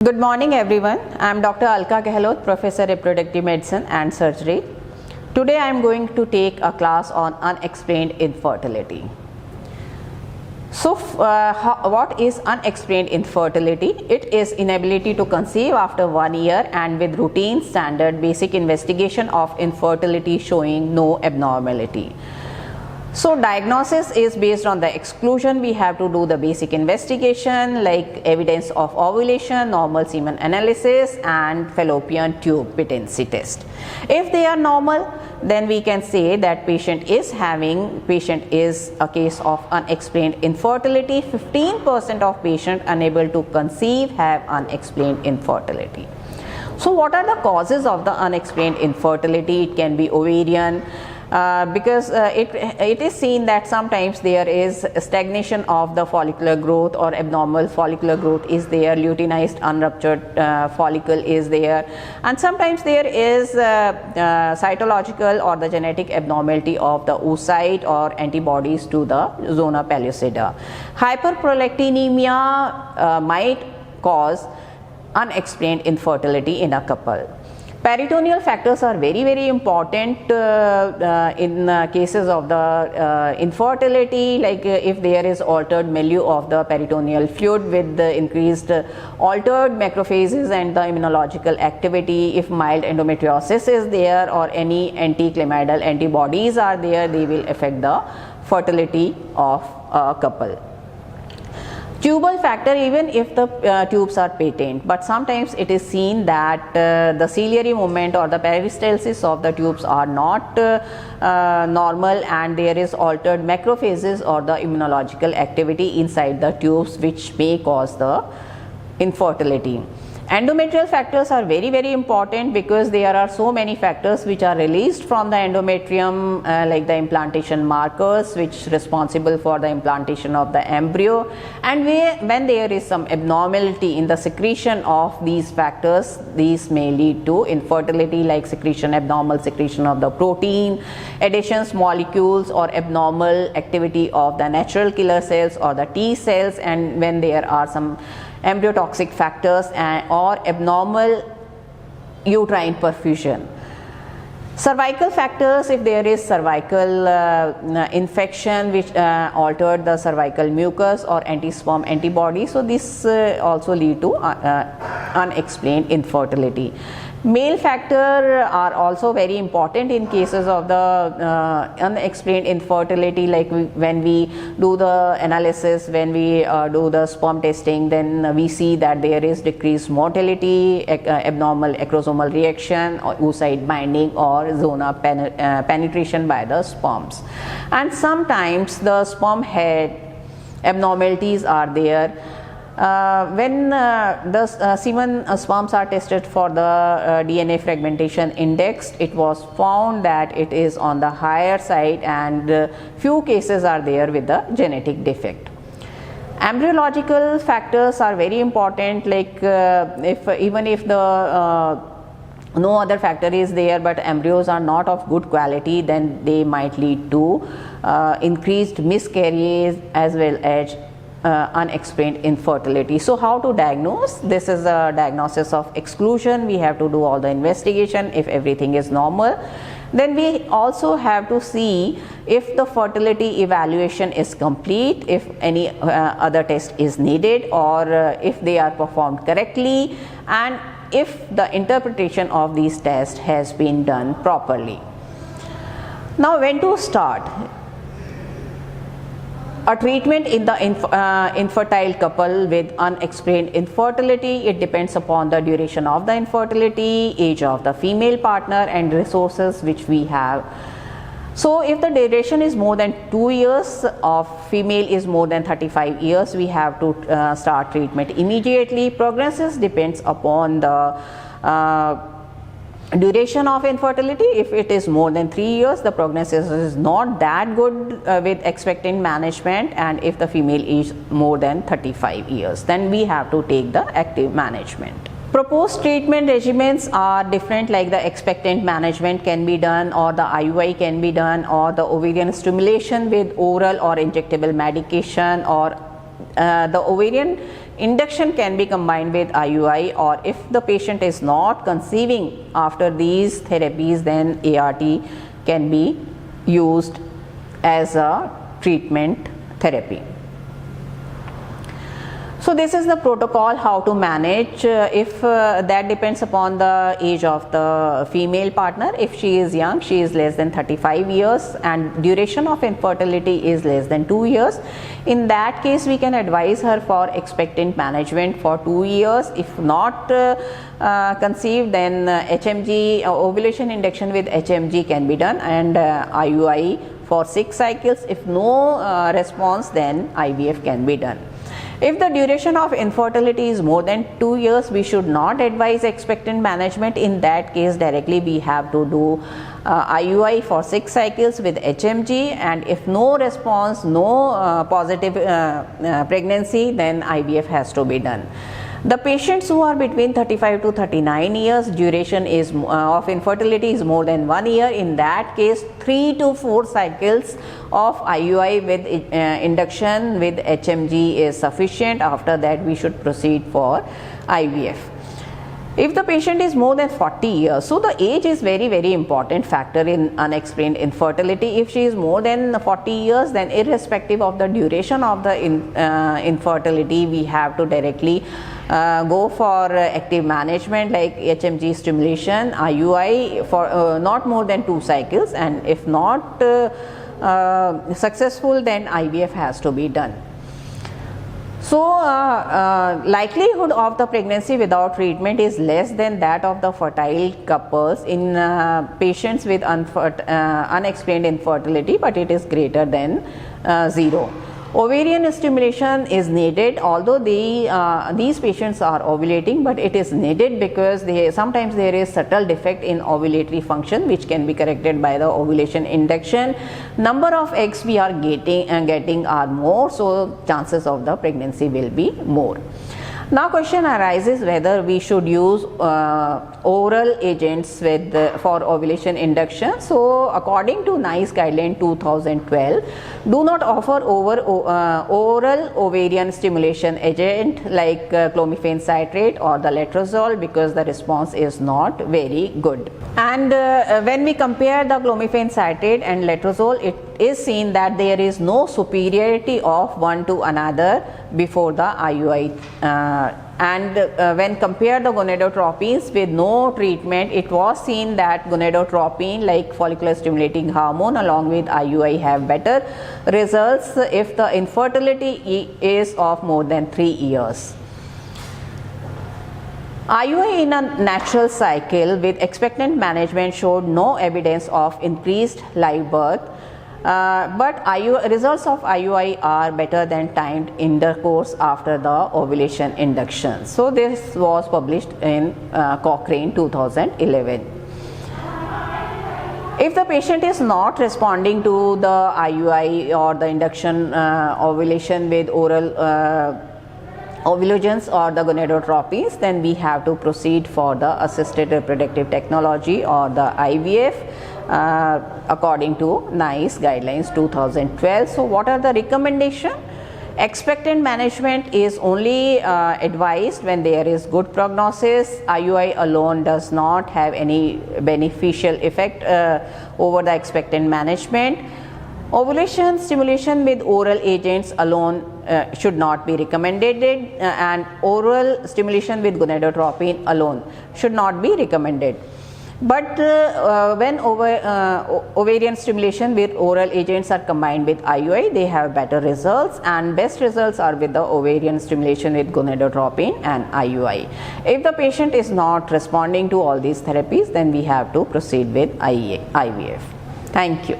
Good morning everyone. I am Dr. Alka Gehlot, Professor Reproductive Medicine and Surgery. Today I am going to take a class on unexplained infertility. So what is unexplained infertility? It is inability to conceive after 1 year and with routine standard basic investigation of infertility showing no abnormality. So diagnosis is based on the exclusion. We have to do the basic investigation like evidence of ovulation, normal semen analysis and fallopian tube patency test. If they are normal, then we can say that patient is a case of unexplained infertility. 15% of patients unable to conceive have unexplained infertility. So what are the causes of the unexplained infertility? It can be ovarian, because it is seen that sometimes there is stagnation of the follicular growth or abnormal follicular growth is there, luteinized unruptured follicle is there, and sometimes there is cytological or the genetic abnormality of the oocyte or antibodies to the zona pellucida. Hyperprolactinemia might cause unexplained infertility in a couple. Peritoneal factors are very important in cases of the infertility, like if there is altered milieu of the peritoneal fluid with the increased altered macrophages and the immunological activity. If mild endometriosis is there or any anti-chlamydal antibodies are there, they will affect the fertility of a couple. Tubal factor, even if the tubes are patent, but sometimes it is seen that the ciliary movement or the peristalsis of the tubes are not normal and there is altered macrophages or the immunological activity inside the tubes which may cause the infertility. Endometrial factors are very important because there are so many factors which are released from the endometrium, like the implantation markers which responsible for the implantation of the embryo, and when there is some abnormality in the secretion of these factors, these may lead to infertility, like abnormal secretion of the protein, adhesions molecules or abnormal activity of the natural killer cells or the T cells, and when there are some embryotoxic factors or abnormal uterine perfusion. Cervical factors, if there is cervical infection which altered the cervical mucus or anti-sperm antibody, so this also lead to unexplained infertility. Male factor are also very important in cases of the unexplained infertility, like when we do the analysis, when we do the sperm testing, then we see that there is decreased motility, abnormal acrosomal reaction or oocyte binding or zona penetration by the sperms, and sometimes the sperm head abnormalities are there. When the semen sperms are tested for the DNA fragmentation index, it was found that it is on the higher side, and few cases are there with the genetic defect. Embryological factors are very important, like even if the no other factor is there but embryos are not of good quality, then they might lead to increased miscarriages as well as unexplained infertility. So how to diagnose? This is a diagnosis of exclusion. We have to do all the investigation. If everything is normal, then we also have to see if the fertility evaluation is complete, if any other test is needed, or if they are performed correctly, and if the interpretation of these tests has been done properly. Now, when to start a treatment in the infertile couple with unexplained infertility? It depends upon the duration of the infertility, age of the female partner and resources which we have. So if the duration is more than 2 years, of female is more than 35 years, we have to start treatment immediately. Prognosis depends upon the duration of infertility. If it is more than 3 years, the prognosis is not that good with expectant management, and if the female is more than 35 years, then we have to take the active management. Proposed treatment regimens are different, like the expectant management can be done, or the IUI can be done, or the ovarian stimulation with oral or injectable medication, or the ovarian induction can be combined with IUI, or if the patient is not conceiving after these therapies, then ART can be used as a treatment therapy. So this is the protocol how to manage. If that depends upon the age of the female partner. If she is young, she is less than 35 years and duration of infertility is less than 2 years. In that case, we can advise her for expectant management for 2 years. If not conceived, then HMG, ovulation induction with HMG can be done, and IUI for 6 cycles. If no response, then IVF can be done. If the duration of infertility is more than 2 years, we should not advise expectant management. In that case, directly we have to do IUI for 6 cycles with HMG, and if no response, no positive pregnancy, then IVF has to be done. The patients who are between 35 to 39 years, duration is of infertility is more than 1 year. In that case, 3 to 4 cycles of IUI with induction with HMG is sufficient. After that, we should proceed for IVF. If the patient is more than 40 years, so the age is very important factor in unexplained infertility. If she is more than 40 years, then irrespective of the duration of the infertility, we have to directly go for active management like HMG stimulation, IUI for not more than 2 cycles, and if not successful, then IVF has to be done. So likelihood of the pregnancy without treatment is less than that of the fertile couples in patients with unexplained infertility, but it is greater than 0. Ovarian stimulation is needed, although these patients are ovulating, but it is needed because sometimes there is subtle defect in ovulatory function which can be corrected by the ovulation induction. Number of eggs we are getting are more, so chances of the pregnancy will be more. Now question arises whether we should use oral agents for ovulation induction. So according to NICE guideline 2012, do not offer oral ovarian stimulation agent like clomiphene citrate or the letrozole because the response is not very good. And when we compare the clomiphene citrate and letrozole, it is seen that there is no superiority of one to another before the IUI. When compared the gonadotropins with no treatment, it was seen that gonadotropin like follicular stimulating hormone along with IUI have better results if the infertility is of more than 3 years. IUI in a natural cycle with expectant management showed no evidence of increased live birth. But results of IUI are better than timed intercourse after the ovulation induction. So this was published in Cochrane 2011. If the patient is not responding to the IUI or the induction ovulation with oral ovulogins or the gonadotropins, then we have to proceed for the assisted reproductive technology or the IVF. According to NICE guidelines 2012. So what are the recommendation? Expectant management is only advised when there is good prognosis. IUI alone does not have any beneficial effect over the expectant management. Ovulation stimulation with oral agents alone should not be recommended, and oral stimulation with gonadotropin alone should not be recommended. But when ovarian stimulation with oral agents are combined with IUI, they have better results, and best results are with the ovarian stimulation with gonadotropin and IUI. If the patient is not responding to all these therapies, then we have to proceed with IVF. Thank you.